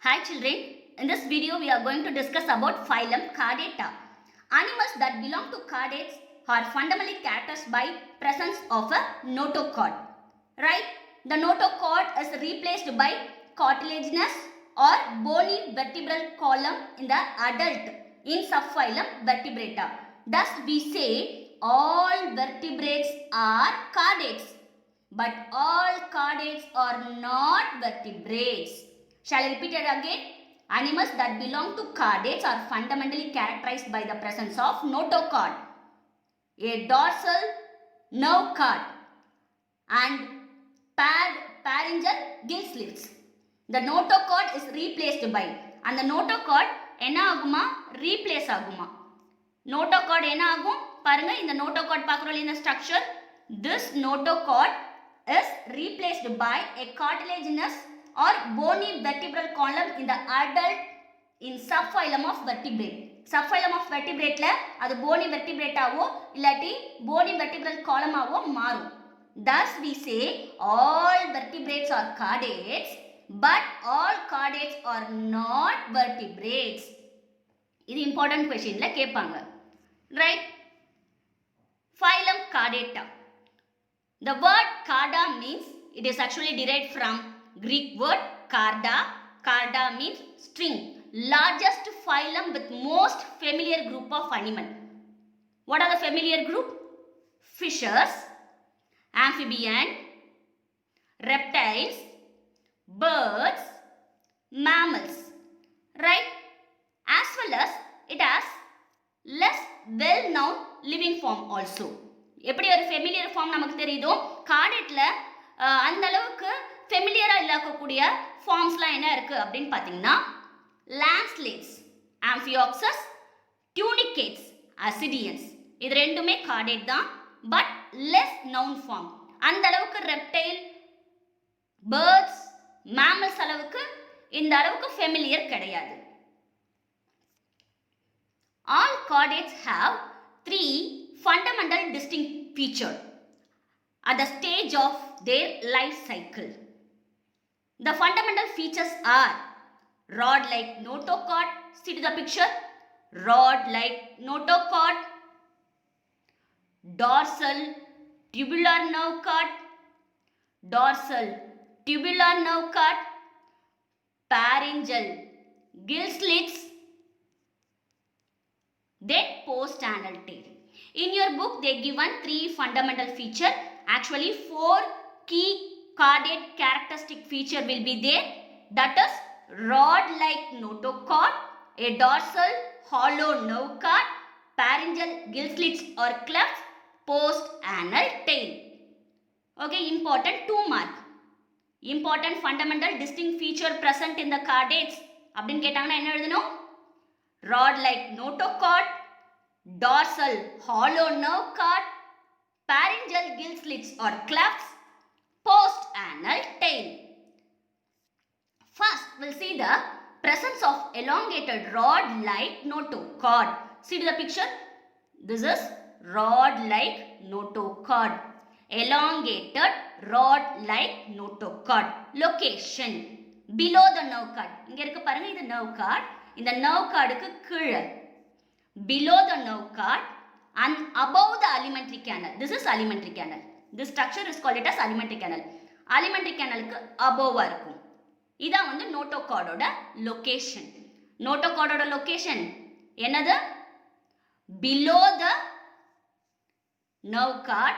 Hi children, in this video we are going to discuss about phylum Chordata. Animals that belong to chordates are fundamentally characterized by presence of a notochord. Right? The notochord is replaced by cartilaginous or bony vertebral column in the adult in subphylum Vertebrata. Thus we say all vertebrates are chordates, but all chordates are not vertebrates. Shall I repeat it again? Animals that belong to chordates are fundamentally characterized by the presence of notochord, a dorsal nerve cord, and pharyngeal gill slits. The notochord is replaced by, and the notochord என்ன ஆகுமா replace ஆகுமா. notochord என்ன ஆகும் பாருங்க, இந்த notochord பார்க்குறோம் இந்த structure. This notochord is replaced by a cartilaginous or bony vertebral column in the adult in subphylum of vertebrate. Subphylum of vertebrate ல அது bony vertebrate ஆவோ இல்லாட்டி bony vertebral column ஆவோ மாறும். Thus we say all vertebrates are chordates, but all chordates are not vertebrates. இது important question ல கேட்பாங்க. Right? Phylum Chordata. The word chorda means, it is actually derived from Greek word chorda. Chorda means string. Largest phylum with most familiar group of animal. What are the familiar group? Fishes, amphibian, reptiles, birds, mammals. Right? As well as it has less well known living form also. எப்படி ஒரு familiar form நமக்கு தெரியுதோ, கார்டேட்ல அந்த அளவுக்கு ஃபெமிலியராக இல்லாக்கக்கூடிய ஃபார்ம்ஸ்லாம் என்ன இருக்குது அப்படின்னு பார்த்தீங்கன்னா, லான்ஸ்லேட்ஸ், ஆம்பியாக்சஸ், டியூனிகேட்ஸ், அசிடியன்ஸ், இது ரெண்டுமே கார்டேட் தான், பட் லெஸ் நவுன் ஃபார்ம். அந்த அளவுக்கு ரெப்டைல், பேர்ட்ஸ், மேமல்ஸ் அளவுக்கு இந்த அளவுக்கு ஃபெமிலியர் கிடையாது. All chordates have three fundamental distinct features at the stage of their life cycle. The fundamental features are rod-like notochord. See to the picture. Rod-like notochord, dorsal tubular nerve cord, dorsal tubular nerve cord, pharyngeal gill slits, then post-anal tail. In your book, they given three fundamental feature. Actually, four key chordate characteristic feature will be there. That is rod-like notochord, a dorsal hollow nerve cord, pharyngeal gill slits or clefts, post-anal tail. Okay, important 2 mark. Important fundamental distinct feature present in the chordates. அப்படின்னு கேட்டாங்கன்னா என்ன எழுதணும்? Rod-like notochord, dorsal hollow nerve cord, pharyngeal gill slits or clefts, post-anal tail. First, we'll see the presence of elongated rod-like notochord. See the picture. This is rod-like notochord. Elongated rod-like notochord. Location below the nerve cord. இங்க இருக்கு பாருங்க, இது nerve cord. இந்த nerve cordக்கு கீழே, below the nerve cord and above the alimentary canal. This is alimentary canal. This structure is called it as alimentary canal. Alimentary canalக்கு above இருக்கும். இதான் வந்து notochordோட location. notochordோட location என்னது? Below the nerve cord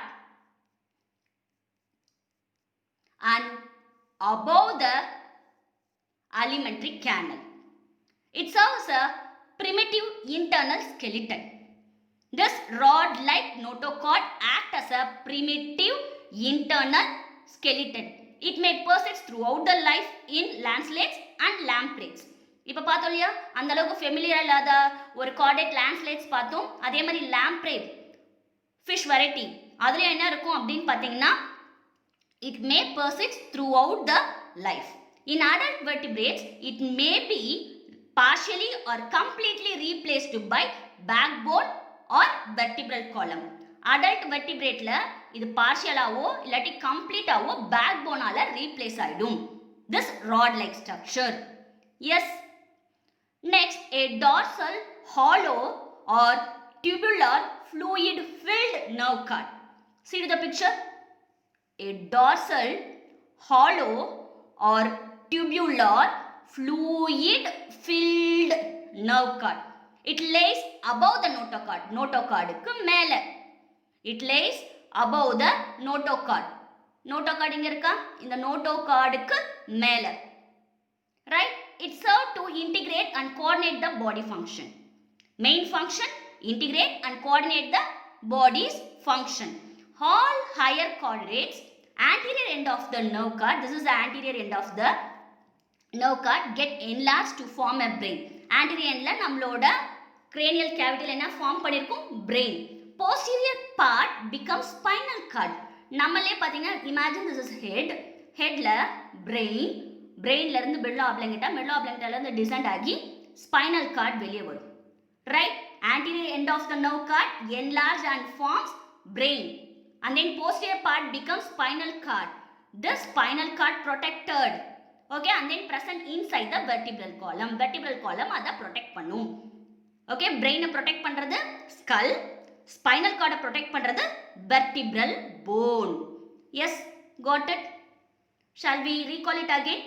and above the alimentary canal. It serves a primitive internal skeleton. This rod-like notochord acts as a primitive internal skeleton. It may persist throughout the life in lancelets and lampreys. இப்போ பார்த்தோம் இல்லையா, அந்த அளவுக்கு familiar இல்லாத ஒரு chordate லான்ஸ்லேட்ஸ் பார்த்தோம். அதே மாதிரி லாம்ப்ரே ஃபிஷ் வெரைட்டி, அதுல என்ன இருக்கும் அப்படின்னு பார்த்தீங்கன்னா, it may persist throughout the life. In adult vertebrates, it may be partially or completely replaced by backbone or vertebral column. Adult vertebrateல இது partial-ஆவோ இல்லாட்டி complete-ஆவோ backbone-ஆல replace ஆயிடும். This rod-like structure. Yes. Next, a dorsal, hollow or tubular fluid filled nerve cord. See the picture. A dorsal, hollow or tubular fluid filled nerve cord. It lays above the notochord. Notochordக்கு மேல. It lays above the notochord. Notochord இங்க இருக்கா? இந்த notochordக்கு மேல. Right? It serves to integrate and coordinate the body function. Main function, integrate and coordinate the body's function. All higher chordates, anterior end of the nerve cord, this is the anterior end of the nerve cord, get enlarged to form a brain. Anterior end la nammaloda cranial cavity la enna form பண்ணிருக்கும் brain. Posterior part becomes spinal cord. நம்மளே பாத்தீங்க, imagine this is head la brain, brain la irundhu medulla oblongata, medulla oblongata la irundhu descend ஆகி spinal cord வெளியே வரும். Right? Anterior end of the nerve cord enlarged and forms brain, and then posterior part becomes spinal cord. This spinal cord protected, okay, and then present inside the vertebral column. Vertebral column அதை protect பண்ணும். Okay, brain protect பண்றது skull, spinal cord protect பண்றது vertebral bone. Yes, got it? Shall we recall it again?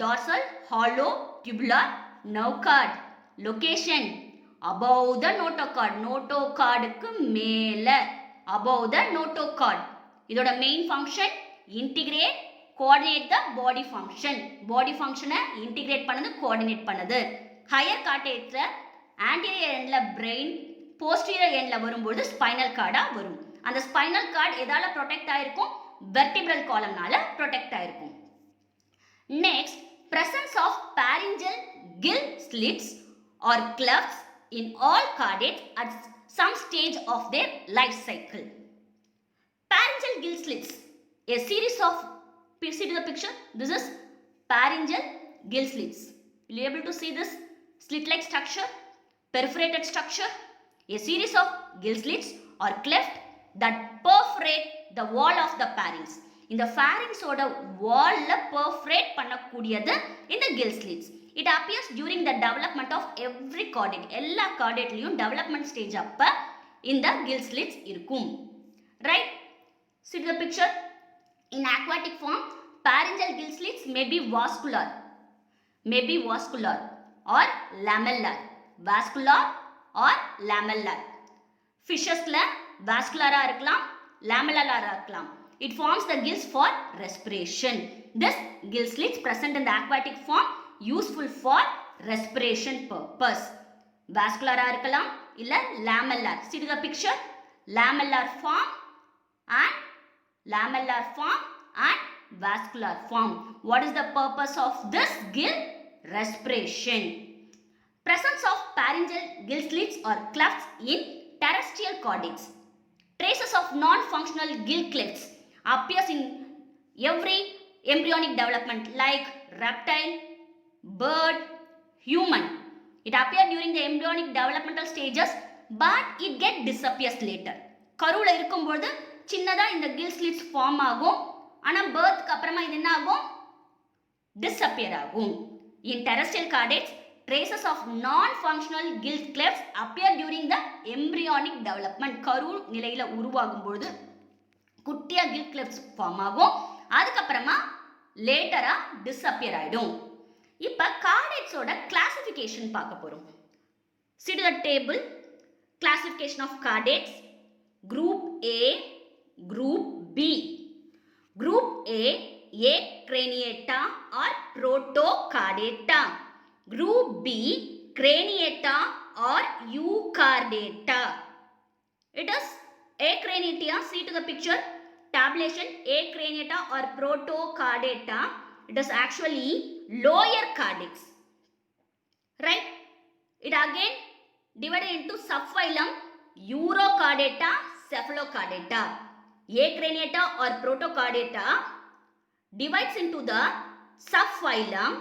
Dorsal, hollow, tubular nerve cord. Location above the notochord. Notochordக்கு மேல, above the notochord. இதோட main function integrate, coordinate the body function. Body function integrate பண்ணது, coordinate பண்ணது. Higher chordates anterior endல brain, posterior endல வரும்போது spinal cord வரும். அந்த spinal cord எதால protect ஆயிருக்கும்? Vertebral column நால protect ஆயிருக்கும். Next, presence of pharyngeal gill slits or clefts in all chordates at some stage of their life cycle. Pharyngeal gill slits, a series of, see to the picture, this is pharyngeal gill slits. Will you able to see this slit-like structure, perforated structure? A series of gill slits or cleft that perforate the wall of the pharynx. இந்த pharynx ஓட wall perforate பண்ணக்கூடியது இந்த gill slits. It appears during the development of every chordate. எல்லா chordateலயும் development stage அப்ப இந்த gill slits இருக்கும். Right? See the picture. In aquatic form, pharyngeal gill slits may be vascular or lamellar. Vascular or lamellar. Fishesல vascular இருக்கலாம், lamellar இருக்கலாம். It forms the gills for respiration. This gill slits present in the aquatic form useful for respiration purpose. Vascular இருக்கலாம் இல்ல lamellar. See the picture. Lamellar form and vascular form. What is the purpose of this gill? Respiration. Presence of pharyngeal gill slits or clefts in terrestrial chordates. Traces of non-functional gill clefts appears in every embryonic development like reptile, bird, human. It appears during the embryonic developmental stages, but it disappears later. கருவுல இருக்கும்போது சின்னதா இந்த gill slits form ஆகும், ஆனா birthக்கு அப்புறமா இது என்ன ஆகும்? Disappear ஆகும். In terrestrial chordates, traces of non-functional gill clefts appear during the embryonic development. கரு நிலையில உருவாகும்போது குட்டியா gill clefts form ஆகும், அதுக்கப்புறமா லேட்டரா disappear ஆயிடும். இப்ப chordates ஓட classification பார்க்க போறோம். See the table. Classification of chordates. Group A, Group B. Group A craniata or protochordata. Group B, craniata or euchordata. It is acraniata. See to the picture. Tabulation acraniata or protochordata. It is actually lower chordates. Right? It again divided into subphylum Urochordata, Cephalochordata. Acraniata or protochordata divides into the subphylum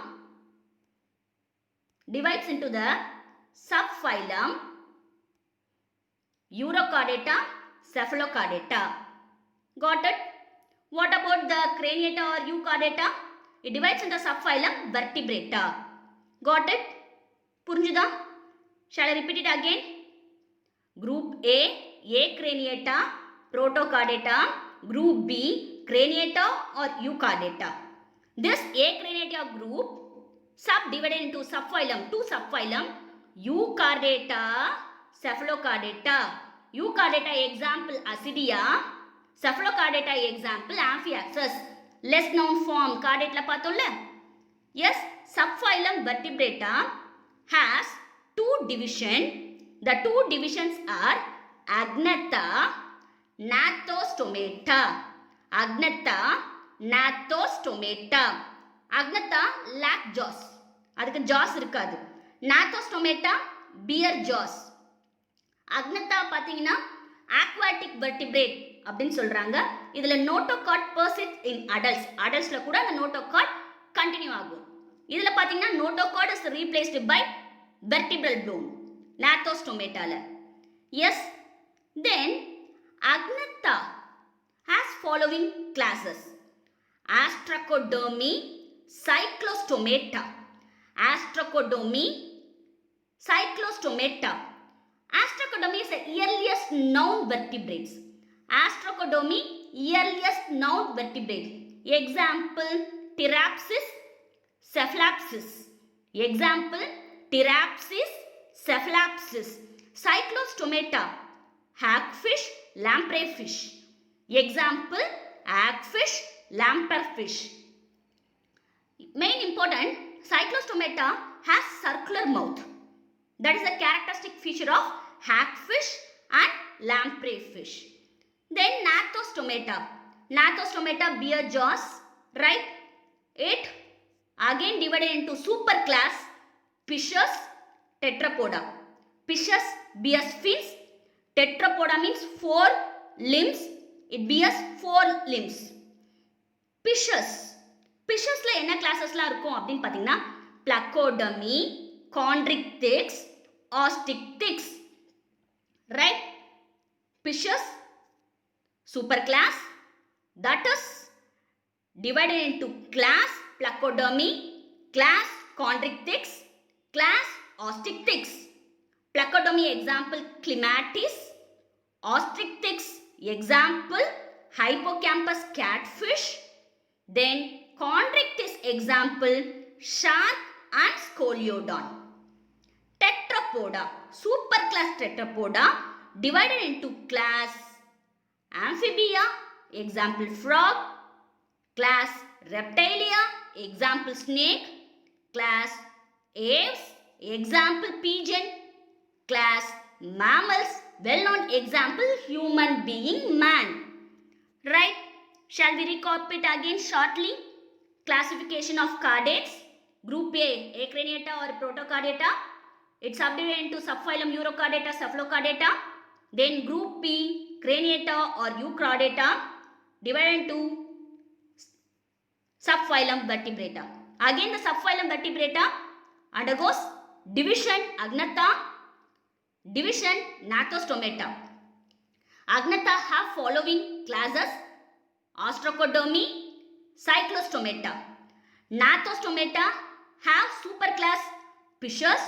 Urochordata, Cephalochordata. Got it? What about the craniata or euchordata? It divides into subphylum Vertebrata. Got it? புரிஞ்சுதா? Shall I repeat it again? Group A Craniata, Protochordata. Group B, Craniata or Euchordata. This A Craniata group subdivided into subphylum, two subphylum, Euchordata, Cephalochordata. Euchordata example Ascidia, Cephalochordata example Amphioxus. Less known form chordate la பார்த்தோம்ல. Yes, subphylum Vertebrata has two divisions. The two divisions are Agnatha, Gnathostomata. Agnatha, Gnathostomata. Agnatha lack jaws. அதுக்கு jaws இருக்காது. Gnathostomata bear jaws. Agnatha பார்த்தீங்கன்னா aquatic vertebrate அப்படின்னு சொல்றாங்க. இதுல notochord persists in adults. Adultsல கூட அந்த notochord continue ஆகும். இதுல பார்த்தீங்கன்னா notochord is replaced by vertebral bone. Gnathostomata. Yes. Then Agnatha has following classes: Astracodermy, Cyclostomata. Astracodermy, Cyclostomata. Astracodermy is the earliest known vertebrates. Astracodermy, earliest known vertebrate. Example, Therapsis, Cephalopsis. Example, Therapsis, Cephalopsis. Cyclostomata, hagfish, lampreyfish. Example, hagfish, lampreyfish. Main important, Cyclostomata has circular mouth. That is a characteristic feature of hagfish and lampreyfish. Then Gnathostomata. Gnathostomata bear jaws, right? It again divided into superclass Pisces, Tetrapoda. Pisces bears fins. Tetrapoda means 4 limbs. It bears 4 limbs. Pisces. Piscesல என்ன கிளாஸஸ்லாம் இருக்கும் அப்படின்னு பார்த்தீங்கன்னா Placodermy, Chondrichthyes, Osteichthyes. Right? Pisces superclass, that is divided into class Placodermy, class Chondrichthyes, class Osteichthyes. Placodermy example Clematis. Osteichthyes example Hippocampus catfish. Then Chondrichthyes example shark and Scoliodon. Tetrapoda, superclass Tetrapoda divided into class Amphibia, example frog, class Reptilia, example snake, class Aves, example pigeon, class mammals, well-known example human being man. Right? Shall we recap it again shortly? Classification of chordates. Group A, Acraniata or Protochordata. It's subdivided into subphylum Eurochordata, Cephalochordata. Then group B, Craniata or Euchordata, divided into subphylum Vertebrata. Again the subphylum Vertebrata undergoes division Agnatha, division Gnathostomata. Agnatha have following classes: Ostracodermy, Cyclostomata. Gnathostomata have superclass Pisces,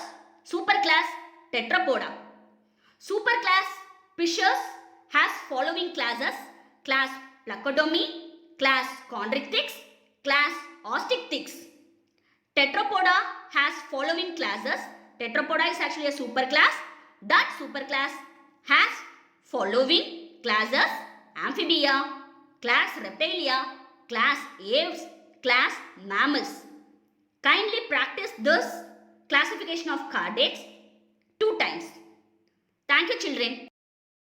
superclass Tetrapoda. Superclass Pisces has following classes: class Placodermy, class Chondrichthyes, class Osteichthyes. Tetrapoda has following classes. Tetrapoda is actually a superclass. That superclass has following classes: Amphibia, class Reptilia, class Aves, class Mammals. Kindly practice this classification of chordates 2 times. Thank you, children.